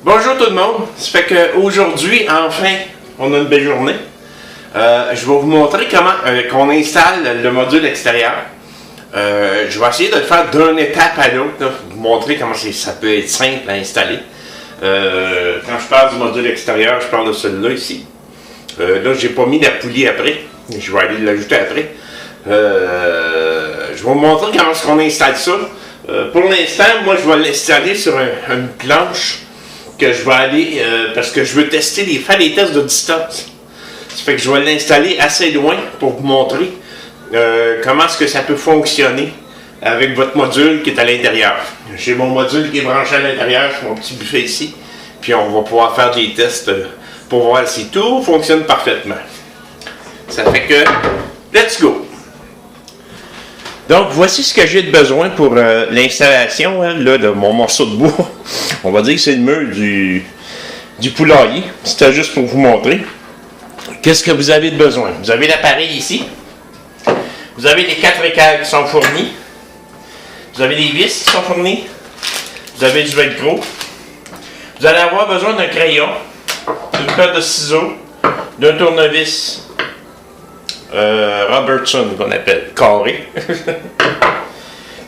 Bonjour tout le monde, ça fait qu'aujourd'hui, enfin, on a une belle journée. Je vais vous montrer comment qu'on installe le module extérieur. Je vais essayer de le faire d'une étape à l'autre, vous montrer comment ça peut être simple à installer. Quand je parle du module extérieur, je parle de celui-là ici. Là, j'ai pas mis la poulie après, je vais aller l'ajouter après. Je vais vous montrer comment est-ce qu'on installe ça. Pour l'instant, moi, je vais l'installer sur une planche que je vais aller, parce que je veux faire des tests de distance. Ça fait que je vais l'installer assez loin pour vous montrer comment est-ce que ça peut fonctionner avec votre module qui est à l'intérieur. J'ai mon module qui est branché à l'intérieur, c'est mon petit buffet ici. Puis on va pouvoir faire des tests pour voir si tout fonctionne parfaitement. Ça fait que, let's go! Donc, voici ce que j'ai de besoin pour l'installation là, de mon morceau de bois. On va dire que c'est le mur du poulailler. C'était juste pour vous montrer. Qu'est-ce que vous avez de besoin? Vous avez l'appareil ici. Vous avez les 4 écailles qui sont fournies. Vous avez les vis qui sont fournies. Vous avez du velcro. Vous allez avoir besoin d'un crayon, d'une paire de ciseaux, d'un tournevis. Robertson qu'on appelle, carré.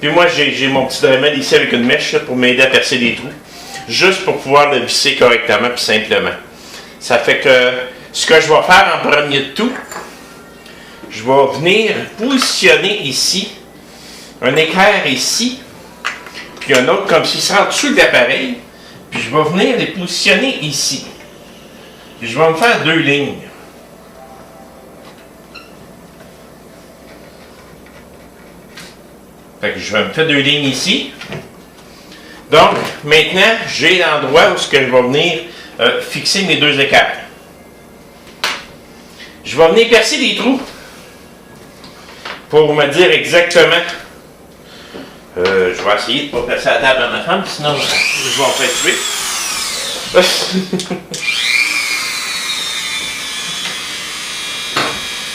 Puis moi j'ai mon petit Dremel ici avec une mèche là, pour m'aider à percer des trous. Juste pour pouvoir le visser correctement puis simplement. Ça fait que ce que je vais faire en premier de tout, je vais venir positionner ici un équerre ici, puis un autre comme s'il serait en dessous de l'appareil, puis je vais venir les positionner ici. Puis je vais me faire 2 lignes. Fait que je vais me faire 2 lignes ici. Donc, maintenant, j'ai l'endroit où je vais venir fixer mes 2 équerres. Je vais venir percer des trous pour me dire exactement. Je vais essayer de ne pas passer à la table à ma femme, sinon je vais en faire tuer.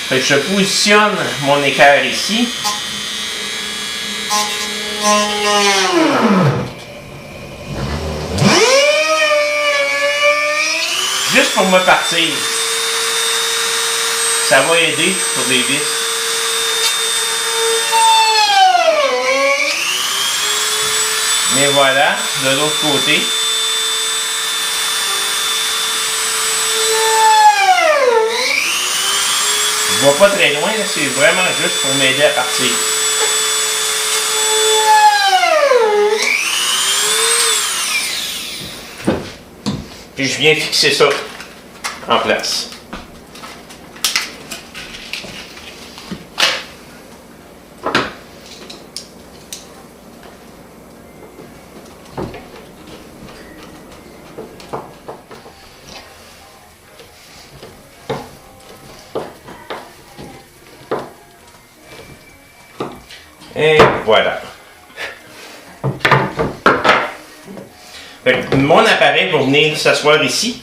Fait que je positionne mon équerre ici. Juste pour me partir. Ça va aider pour les vis. Mais voilà, de l'autre côté. Je ne vais pas très loin, c'est vraiment juste pour m'aider à partir. Puis je viens fixer ça en place. Et voilà. Fait que mon appareil va venir s'asseoir ici.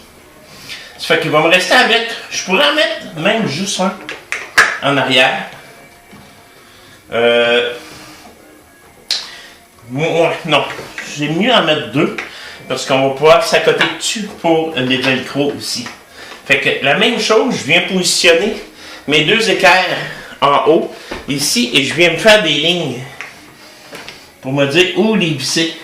Ça fait qu'il va me rester à mettre. Je pourrais en mettre même juste un en arrière. Non, j'ai mieux en mettre 2 parce qu'on va pouvoir s'accoter dessus pour les velcro aussi. Fait que la même chose, je viens positionner mes 2 équerres en haut ici et je viens me faire des lignes pour me dire où les visser.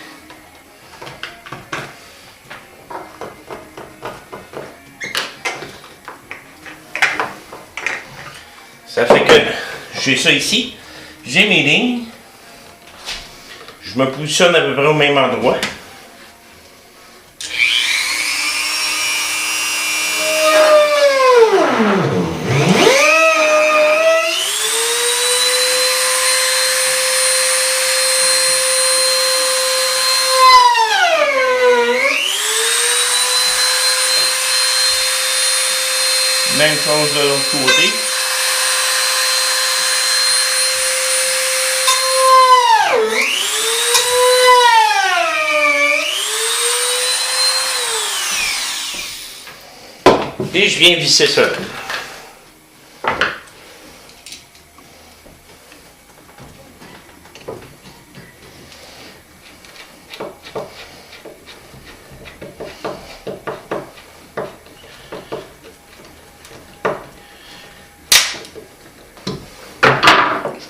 Ça fait que j'ai ça ici, j'ai mes lignes, je me positionne à peu près au même endroit. Même chose de l'autre côté. Et je viens visser ça.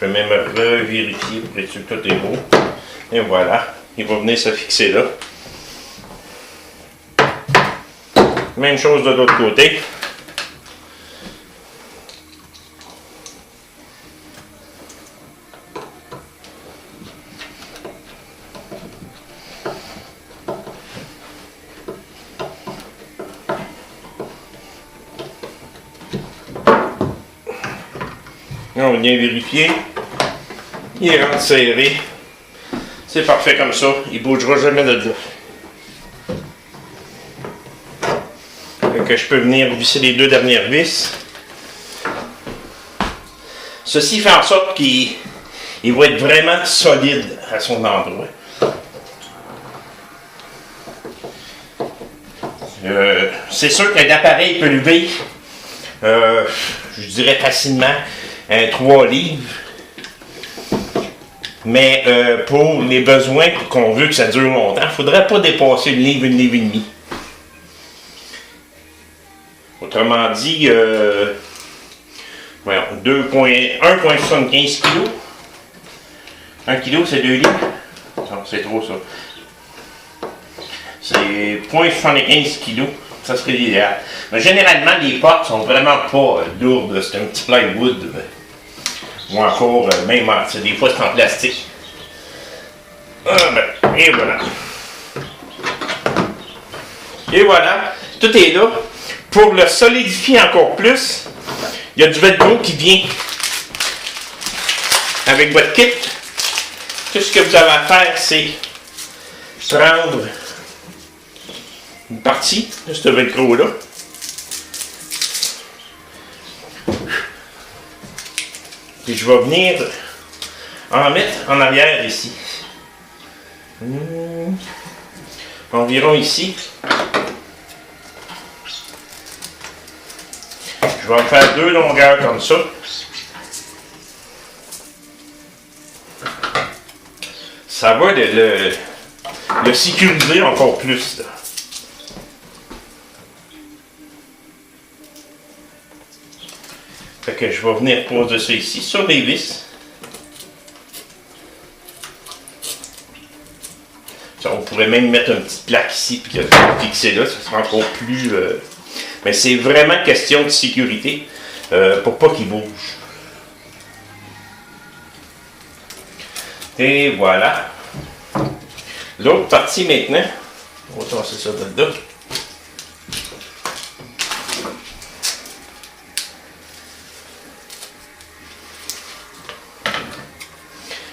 peux même revérifier pour être sûr que tout est beau. Et voilà, il va venir se fixer là. Même chose de l'autre côté. On vient vérifier. Il rentre serré. C'est parfait comme ça. Il ne bougera jamais de là. Donc je peux venir visser les deux dernières vis. Ceci fait en sorte qu'il va être vraiment solide à son endroit. C'est sûr qu'un appareil peut lever, je dirais facilement, 3 livres. Mais pour les besoins qu'on veut que ça dure longtemps, il ne faudrait pas dépasser une livre et demi. Autrement dit, 1,75 kg. 1 kg, c'est 2 livres. Non, c'est trop ça. C'est 0,75 kg. Ça serait l'idéal. Mais généralement, les portes sont vraiment pas lourdes. C'est un petit plywood. Ou encore, même, des fois, c'est en plastique. Et voilà. Et voilà. Tout est là. Pour le solidifier encore plus, il y a du velcro qui vient avec votre kit. Tout ce que vous avez à faire, c'est prendre une partie de ce velcro-là. Puis je vais venir en mettre en arrière ici. Environ ici. Je vais en faire 2 longueurs comme ça. Ça va le sécuriser encore plus. Là. Fait que je vais venir poser ça ici sur les vis. Ça, on pourrait même mettre une petite plaque ici puis fixer là, ça sera encore plus. Mais c'est vraiment question de sécurité pour pas qu'il bouge. Et voilà. L'autre partie maintenant, on va tasser ça dedans.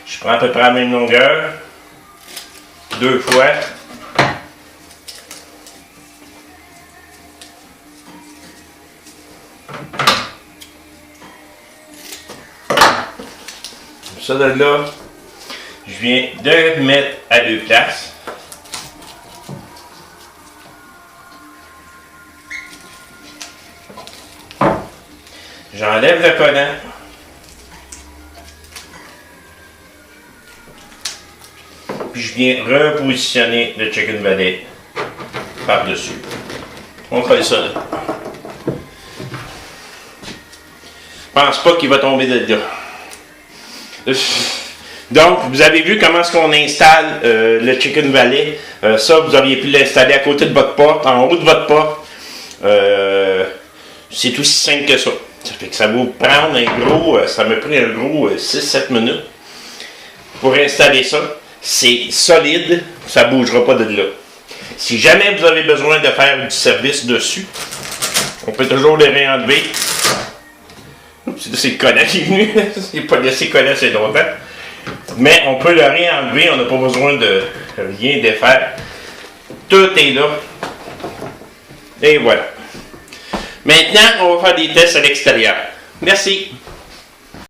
Je prends à peu près la même longueur, 2 fois. Ça de là, je viens de mettre à 2 places. J'enlève le collant. Puis je viens repositionner le Chicken Valley par-dessus. On colle ça là. Je pense pas qu'il va tomber de là. Donc, vous avez vu comment est-ce qu'on installe le Chicken Valley. Ça, vous auriez pu l'installer à côté de votre porte, en haut de votre porte. C'est aussi simple que ça. Ça fait que ça va vous prendre un gros, ça m'a pris un gros 6-7 minutes pour installer ça. C'est solide, ça ne bougera pas de là. Si jamais vous avez besoin de faire du service dessus, on peut toujours les réenlever. C'est le collant qui est venu, c'est pas laissé coller assez longtemps. Mais on peut le réenlever, on n'a pas besoin de rien défaire. Tout est là. Et voilà. Maintenant, on va faire des tests à l'extérieur. Merci.